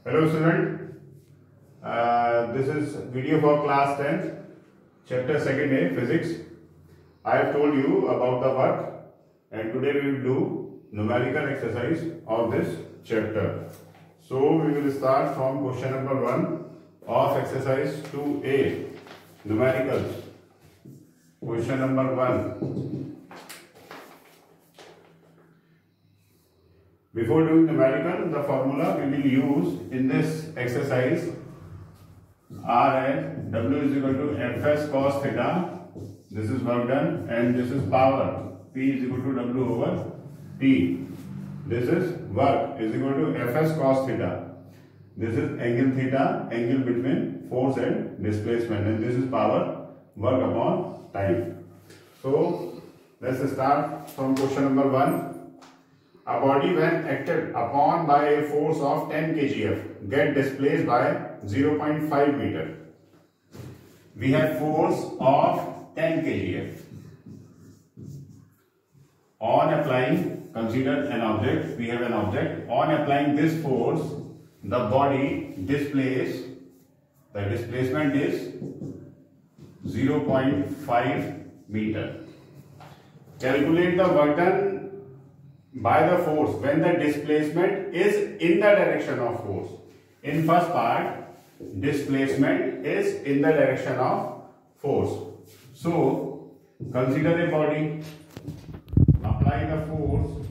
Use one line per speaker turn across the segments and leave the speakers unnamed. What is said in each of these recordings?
Hello student, this is video for class 10th, chapter 2nd A, physics. I have told you about the work and today we will do numerical exercise of this chapter. So we will start from question number 1 of exercise 2A, numericals. Question number 1. Before doing numerical, the formula we will use in this exercise R and W is equal to Fs cos theta. This is work done, and this is power. P is equal to W over T. This is work is equal to Fs cos theta. This is angle theta, angle between force and displacement, and this is power, work upon time. So let's start from question number 1. A body when acted upon by a force of 10 kgf get displaced by 0.5 meter. We have force of 10 kgf. On applying, consider an object, we have an object. On applying this force, the body displays, the displacement is 0.5 meter. Calculate the work done by the force when the displacement is in the direction of force. In first part, displacement is in the direction of force. So consider a body, apply the force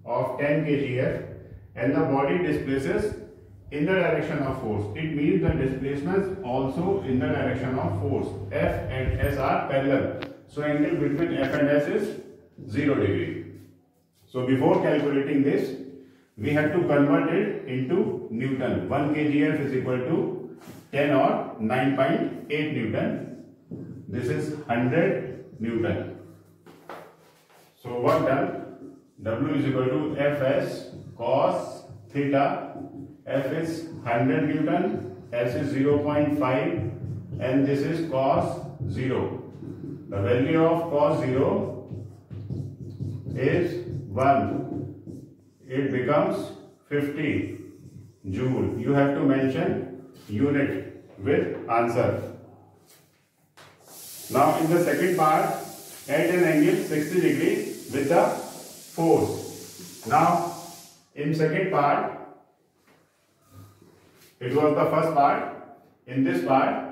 of 10 kgf and the body displaces in the direction of force. It means the displacement also in the direction of force. F and S are parallel. So angle between F and S is 0 degree. So before calculating this, we have to convert it into Newton. 1 kgf is equal to 10 or 9.8 Newton. This is 100 Newton. So what done? W is equal to Fs cos theta. F is 100 Newton, S is 0.5 and this is cos 0. The value of cos 0 is 1. It becomes 50 joule. You have to mention unit with answer. Now in the second part, at an angle 60 degree with the force. Now in second part, it was the first part. In this part,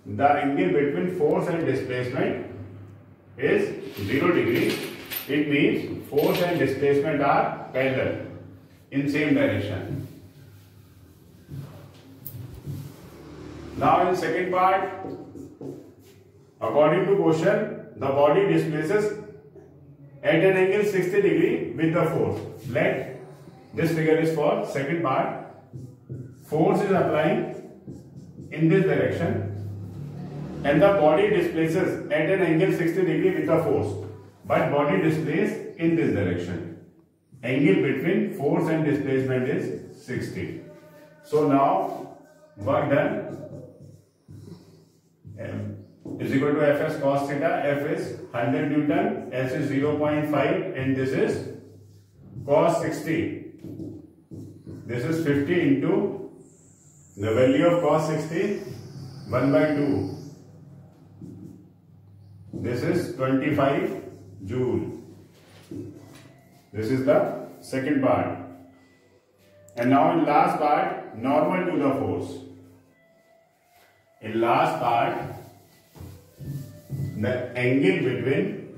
the angle between force and displacement is 0 degree. It means force and displacement are parallel in same direction. Now in second part, according to question, the body displaces at an angle 60 degree with the force. Let this figure is for second part. Force is applying in this direction and the body displaces at an angle 60 degree with the force. But body displays in this direction. Angle between force and displacement is 60. So now work done is equal to Fs cos theta. F is 100 Newton, S is 0.5 and this is cos 60. This is 50 into the value of cos 60, 1 by 2. This is 25 joule. This is the second part. And now in last part, normal to the force. In last part, the angle between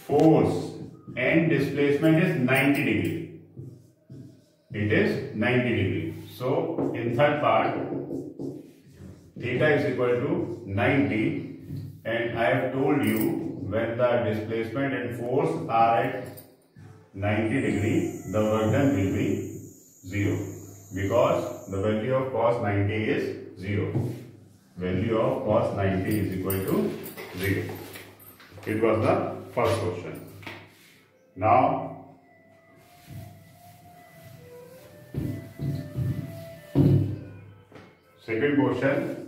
force and displacement is 90 degree. It is 90 degree. So in third part, theta is equal to 90, and I have told you when the displacement and force are at 90 degree, the work done will be 0 because the value of cos 90 is 0. Value of cos 90 is equal to 0. It was the first question. Now second question.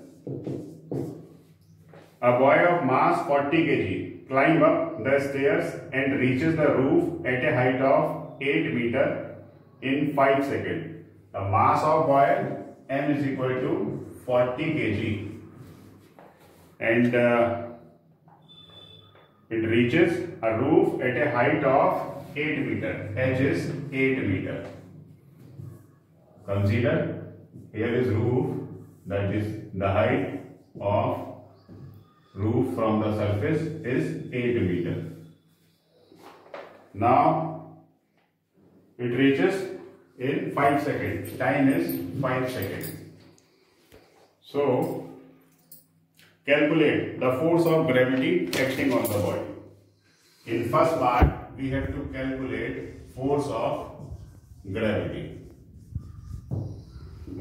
A boy of mass 40 kg climbs up the stairs and reaches the roof at a height of 8 meter in 5 seconds. the mass of boy M is equal to 40 kg, and it reaches a roof at a height of 8 meter. H is 8 meter. Consider here is roof, that is the height of roof from the surface is 8 meter. Now it reaches in 5 seconds. Time is 5 seconds. So calculate the force of gravity acting on the body. In first part, we have to calculate force of gravity.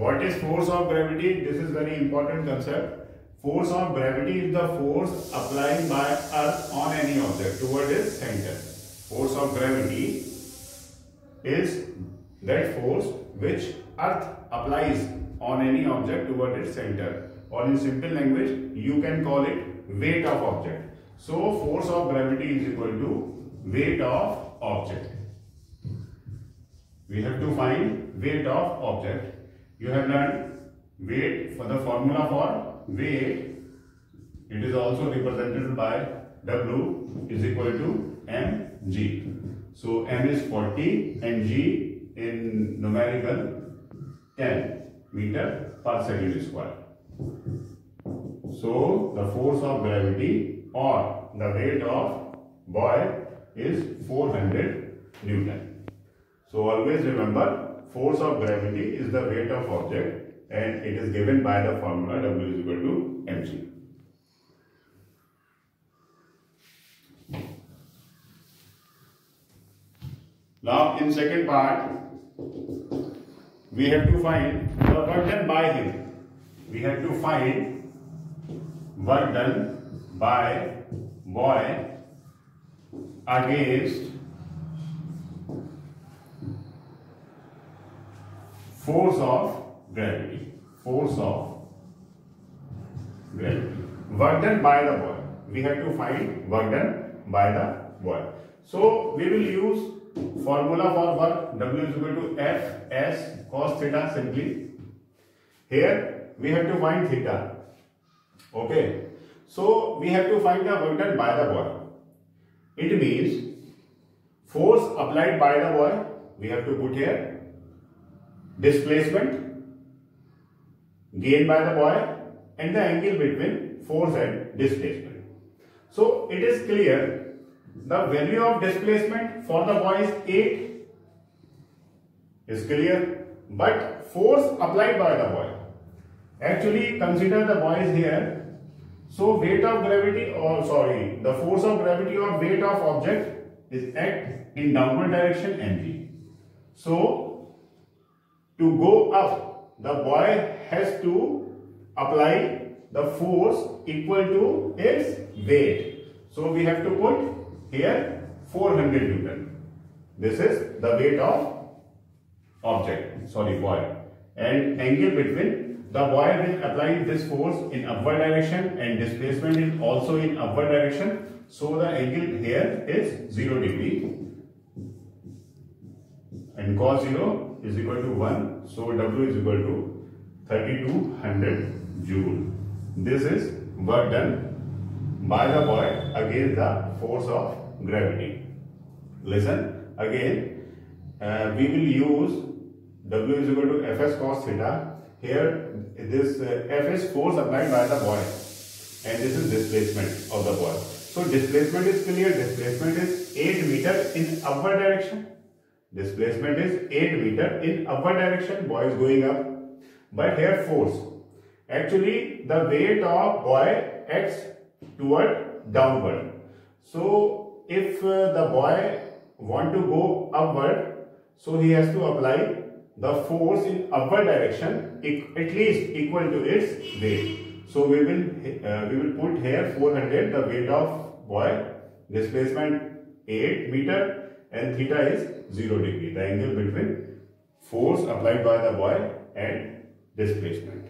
What is force of gravity? This is very important concept. Force of gravity is the force applied by Earth on any object toward its center. Force of gravity is that force which Earth applies on any object toward its center. Or in simple language, you can call it weight of object. So force of gravity is equal to weight of object. We have to find weight of object. You have learned weight. For the formula for weight, it is also represented by W is equal to mg. So m is 40 and g in numerical 10 meter per second square. So the force of gravity or the weight of boy is 400 Newton. So always remember, force of gravity is the weight of object and it is given by the formula W is equal to mg. Now in second part, we have to find the work done by him. We have to find work done by boy against force of gravity. Force of gravity. Work done by the boy. We have to find work done by the boy. So we will use formula for work. W is equal to F S cos theta simply. Here we have to find theta. Okay. So we have to find the work done by the boy. It means force applied by the boy. We have to put here displacement gained by the boy and the angle between force and displacement. So it is clear the value of displacement for the boy is 8 is clear, but force applied by the boy, actually consider the boy is here. So weight of gravity the force of gravity or weight of object is act in downward direction mg. So to go up, the boy has to apply the force equal to its weight. So we have to put here 400 Newton. This is the weight of object, boy. And angle between, the boy will apply this force in upward direction and displacement is also in upward direction. So the angle here is 0 degree. And cos 0 is equal to 1. So W is equal to 3200 Joule. This is work done by the boy against the force of gravity. Listen again, we will use W is equal to Fs cos theta. Here this F is force applied by the boy and this is displacement of the boy. So displacement is clear. Displacement is 8 meter in upward direction. Displacement is 8 meter in upward direction. Boy is going up. But here force. Actually the weight of boy acts toward downward. So if the boy want to go upward, so he has to apply the force in upward direction at least equal to its weight. So we will put here 400, the weight of boy, displacement 8 meter and theta is 0 degree, the angle between force applied by the boy and displacement.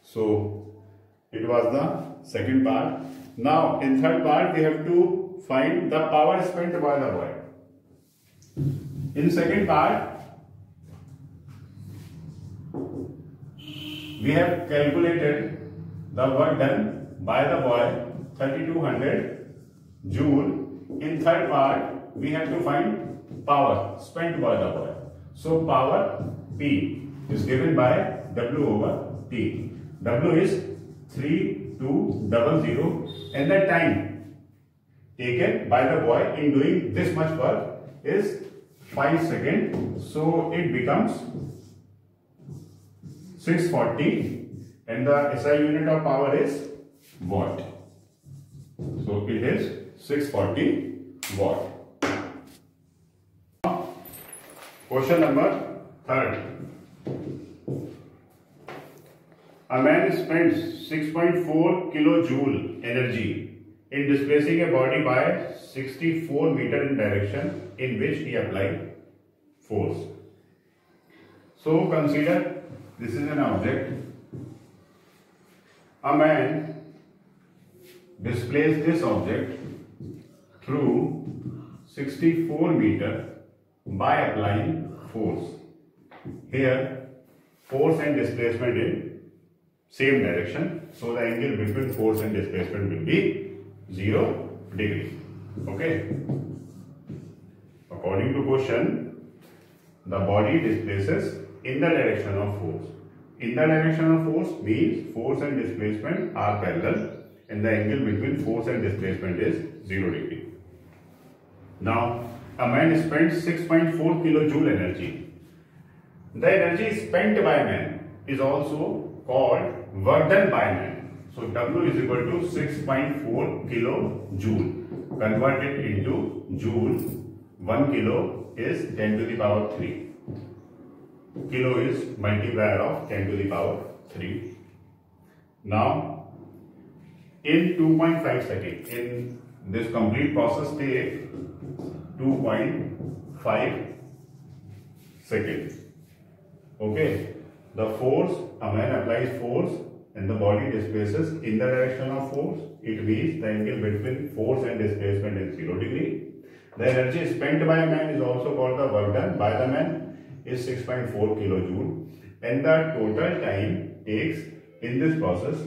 So it was the second part. Now in third part we have to find the power spent by the boy. In second part we have calculated the work done by the boy 3200 joule. In third part, we have to find power spent by the boy. So power P is given by W over T. W is 3200 and the time taken by the boy in doing this much work is 5 seconds. So it becomes 640 and the SI unit of power is watt. So it is 640 watt. Question number 3. A man spends 6.4 kilojoule energy in displacing a body by 64 meter in direction in which he applied force. So consider this is an object. A man displaces this object through 64 meter by applying force. Here force and displacement in same direction, so the angle between force and displacement will be 0 degree. Okay. According to question, the body displaces in the direction of force. In the direction of force means force and displacement are parallel and the angle between force and displacement is 0 degree. Now, a man spends 6.4 kilojoule energy. The energy spent by man is also called work done by man. So W is equal to 6.4 kilojoule. Converted into joule, 1 kilo is 10 to the power 3. Kilo is multiplier of 10 to the power 3. Now, in 2.5 seconds, in this complete process take 2.5 seconds. Okay, the force, a man applies force and the body displaces in the direction of force. It means the angle between force and displacement is 0 degree. The energy spent by a man is also called the work done by the man is 6.4 kilojoule and the total time takes in this process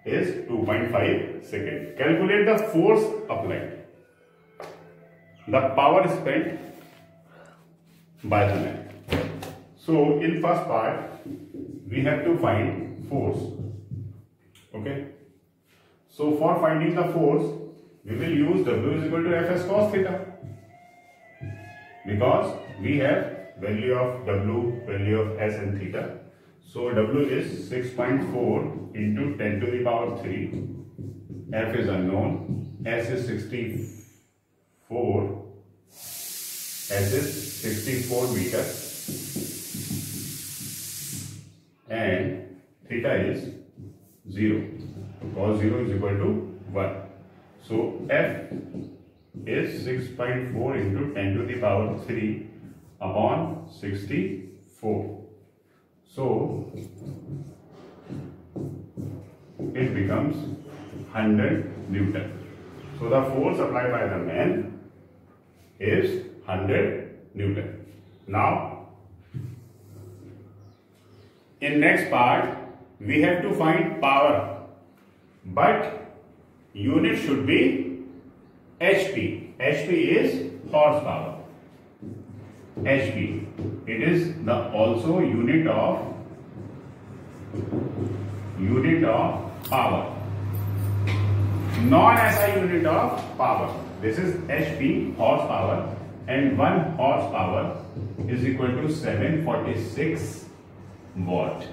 is 2.5 seconds. Calculate the force applied. The power spent by the man. So in first part we have to find force. Okay. So for finding the force we will use W is equal to Fs cos theta because we have value of W, value of S and theta. So W is 6.4 into 10 to the power 3. F is unknown. S is 64. S is 64 meters. And theta is 0. Cos 0 is equal to 1. So F is 6.4 into 10 to the power 3 upon 64. So it becomes 100 Newton. So the force applied by the man is 100 Newton. Now in next part we have to find power, but unit should be HP. HP is horsepower. HP. It is the also unit of power. Non-SI unit of power. This is HP, horsepower, and 1 horsepower is equal to 746 watt.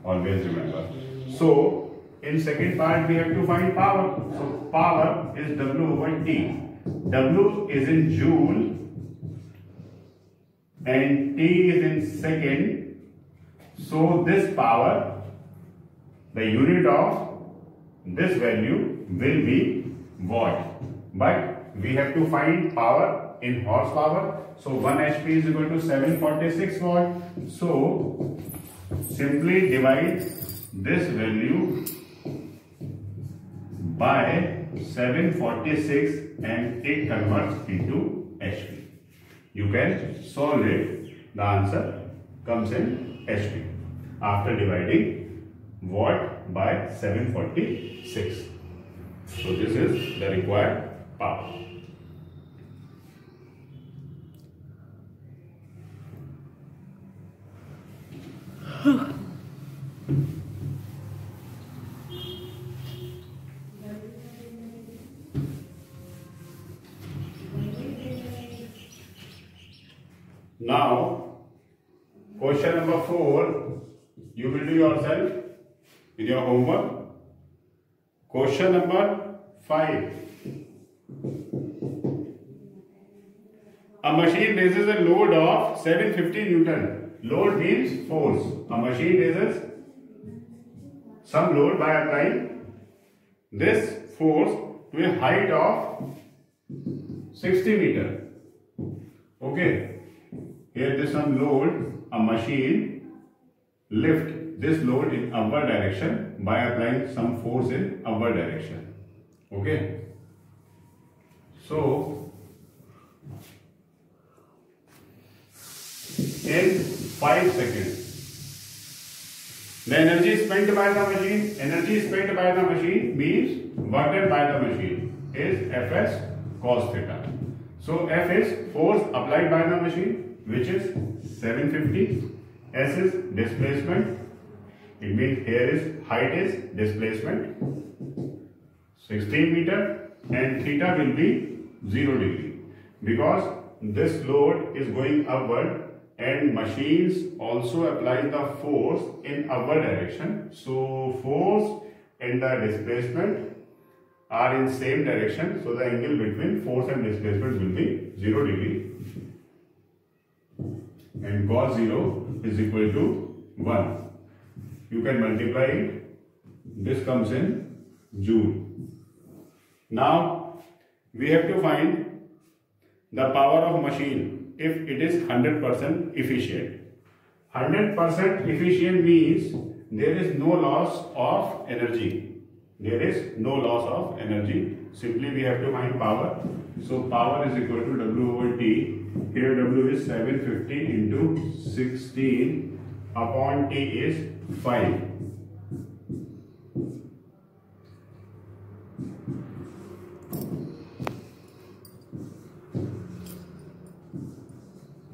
Always remember. So in second part we have to find power. So power is W over T. W is in joule and T is in second. So this power, the unit of this value will be watt. But we have to find power in horsepower. So 1 HP is equal to 746 watt. So simply divide this value by 746 and it converts into HP. You can solve it. The answer comes in HP. after dividing watt by 746. So this is the required power. Now, question number 4, you will do yourself in your homework. Question number 5. A machine raises a load of 750 Newton. Load means force. A machine raises some load by applying this force to a height of 60 meter. Okay. Here there is some load. A machine lift this load in upward direction by applying some force in upward direction. Okay. So in 5 seconds, the energy spent by the machine means work done by the machine is Fs cos theta. So F is force applied by the machine, which is 750. S is displacement. It means here is height is displacement 16 meter, and theta will be 0 degree because this load is going upward and machines also apply the force in upward direction. So force and the displacement are in same direction. So the angle between force and displacement will be 0 degree. And cos 0 is equal to 1. You can multiply it. This comes in joule. Now we have to find the power of machine if it is 100% efficient. 100% efficient means there is no loss of energy. There is no loss of energy. Simply we have to find power. So power is equal to W over T. Here W is 750 into 16 upon T is 5.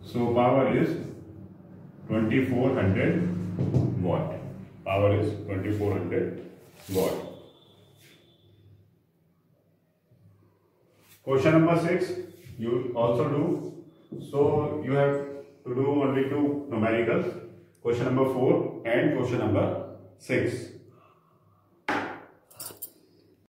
So power is 2400 watt. Power is 2400 watt. Question number 6 you also do. So you have to do only 2 numericals. Question number 4 and question number 6.